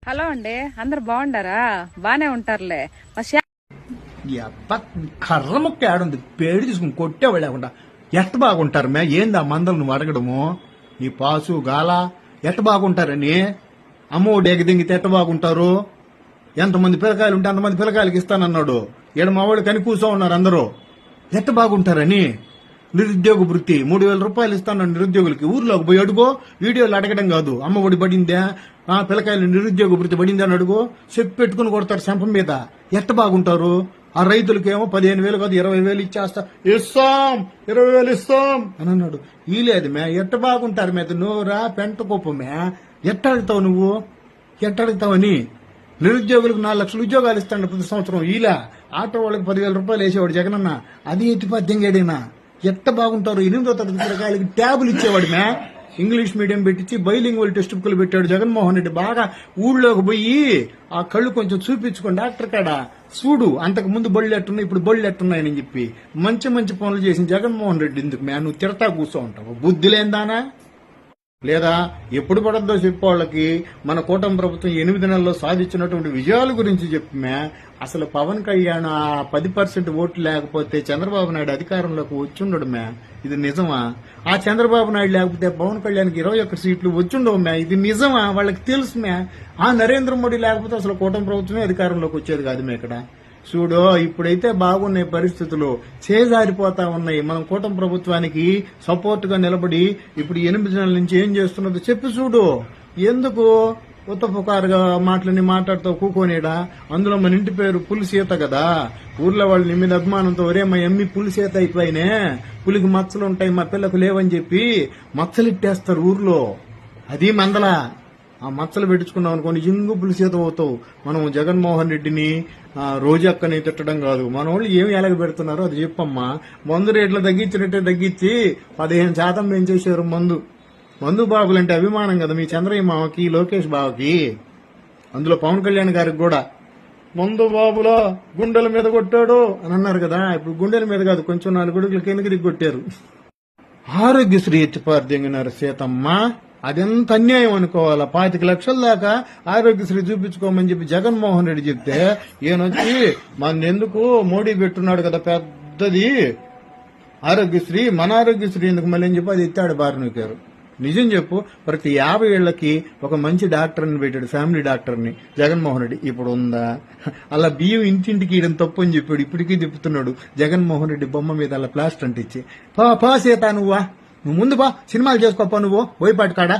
Hello అండి, అందరు బాగుండారా? బానే ఉంటారులే. కర్ర ముక్క ఏడుంది, పేరు తీసుకుని కొట్టేవాళ్ళు లేకుండా ఎట్ట బాగుంటారు మే? ఏంది ఆ మందలు నువ్వు అడగడము? నీ పాసు గాల ఎట్ట బాగుంటారని? అమ్మఒడి ఎగదింగితే ఎట్ట బాగుంటారు? ఎంతమంది పిల్లకాయలు ఉంటే అంతమంది పిల్లకాయలకి ఇస్తానన్నాడు. ఈడ మా వాళ్ళు కని కూర్చో ఉన్నారు అందరూ. ఎట్ట బాగుంటారని? నిరుద్యోగ వృత్తి 3,000 రూపాయలు ఇస్తాను నిరుద్యోగులకి. ఊర్లోకి పోయి అడుగో. వీడియోలు అడగడం కాదు. అమ్మ ఒడి పడిందా, పిల్లకాయలు నిరుద్యోగ వృత్తి పడిందా అని అడుగు. చెప్పి పెట్టుకుని కొడతారు శంపం మీద. ఎట్ట బాగుంటారు? ఆ రైతులకేమో 15,000 కాదు 20,000 ఇచ్చేస్తా, ఇస్తాం 20,000 ఇస్తాం అని అన్నాడు. ఈ లేదు మే, ఎట్ట బాగుంటారు మే? నోరా పెంట కుప్పమే. ఎట్ట అడుగుతావు నువ్వు? ఎట్ట అడుగుతావని? నిరుద్యోగులకు 4 లక్షల ఉద్యోగాలు ఇస్తాడు ప్రతి సంవత్సరం. ఇలా ఆటో వాళ్ళకి 10,000 రూపాయలు వేసేవాడు జగనన్న. అది ఎత్తిపద్యంగాడేనా? ఎట్ట బాగుంటారు? 8వ తరగతి పిల్లకాయలకి ట్యాబులు ఇచ్చేవాడు మే. ఇంగ్లీష్ మీడియం పెట్టించి బైలింగ్వల్ టెక్స్ట్ బుక్లు పెట్టాడు జగన్మోహన్ రెడ్డి. బాగా ఊళ్ళోకి పోయి ఆ కళ్ళు కొంచెం చూపించుకోండి డాక్టర్ కాడ చూడు, అంతకు ముందు బళ్ళు ఎట్టున్నాయి, ఇప్పుడు బళ్ళు ఎట్టున్నాయని చెప్పి మంచి మంచి పనులు చేసిన జగన్మోహన్ రెడ్డి ఎందుకు మే నువ్వు తిరతా కూర్చో ఉంటావు? బుద్ధి లేదానా? లేదా ఎప్పుడు పడద్దో చెప్పేవాళ్ళకి మన కూటమి ప్రభుత్వం 8 నెలల్లో సాధించినటువంటి విజయాల గురించి చెప్పమే. అసలు పవన్ కళ్యాణ్ 10% ఓట్లు లేకపోతే చంద్రబాబు నాయుడు అధికారంలోకి వచ్చిండడు మే. ఇది నిజమా? ఆ చంద్రబాబు నాయుడు లేకపోతే పవన్ కళ్యాణ్కి 21 సీట్లు వచ్చిండవు మే. ఇది నిజమా? వాళ్ళకి తెలుసు మే. ఆ నరేంద్ర మోడీ లేకపోతే అసలు కూటమి ప్రభుత్వమే అధికారంలోకి వచ్చేది కాదు మే. ఇక్కడ చూడు, ఇప్పుడైతే బాగున్నాయి పరిస్థితులు, చేజారిపోతా ఉన్నాయి. మనం కూటమి ప్రభుత్వానికి సపోర్ట్ గా నిలబడి ఇప్పుడు 8 నెలల నుంచి ఏం చేస్తున్నదో చెప్పి చూడు. ఎందుకు ఉత్తపుకారుగా మాటలని మాట్లాడుతావు కూకోనేడా? అందులో మన ఇంటి పేరు పులిసీత కదా. ఊర్లో వాళ్ళు నీ మీద అభిమానంతో ఒరే మా ఎమ్మి పులిసీత అయిపోయినే, పులికి మచ్చలు ఉంటాయి మా పిల్లకు లేవని చెప్పి మచ్చలు ఇట్టేస్తారు ఊర్లో. అది మందల ఆ మచ్చలు పెట్టించుకున్నాం అనుకోని ఇంగు పులిసీత అవుతావు. మనం జగన్మోహన్ రెడ్డిని రోజక్కని తిట్టడం కాదు. మన వాళ్ళు ఏమి ఎలాగ పెడుతున్నారో అది చెప్పమ్మా. మందు రేట్లు తగ్గించినట్టే తగ్గించి 15% పెంచేశారు మందు బాబులంటే అభిమానం కదా మీ చంద్రయ్య మావకి, లోకేష్ బావకి. అందులో పవన్ కళ్యాణ్ గారికి కూడా మందు బాబులా గుండెల మీద కొట్టాడు అని అన్నారు కదా. ఇప్పుడు గుండెల మీద కాదు, కొంచెం 4 గుడుకులకి ఎన్నికకి కొట్టారు. ఆరోగ్యశ్రీ ఎత్తిపార్దింగినారు సీతమ్మ. అదెంత అన్యాయం అనుకోవాలా? 25 లక్షల దాకా ఆరోగ్యశ్రీ చూపించుకోమని చెప్పి జగన్మోహన్ రెడ్డి చెప్తే ఈయనొచ్చి మన ఎందుకు మోడీ పెట్టున్నాడు కదా పెద్దది ఆరోగ్యశ్రీ, మన ఆరోగ్యశ్రీ ఎందుకు మళ్ళీ అని చెప్పి అది ఎత్తాడు బారినొక్కారు. నిజం చెప్పు, ప్రతి 50 ఏళ్లకి ఒక మంచి డాక్టర్ని పెట్టాడు, ఫ్యామిలీ డాక్టర్ని జగన్మోహన్ రెడ్డి. ఇప్పుడు ఉందా? అలా బియ్యం ఇంటింటికి ఇయడం తప్పు అని చెప్పాడు. ఇప్పటికీ తిప్పుతున్నాడు జగన్మోహన్ రెడ్డి బొమ్మ మీద అలా ప్లాస్టర్ అంటించి. పా సీత నువ్వు ముందు బా సినిమాలు చేసుకోపా నువ్వు బోయపాటి కాడా.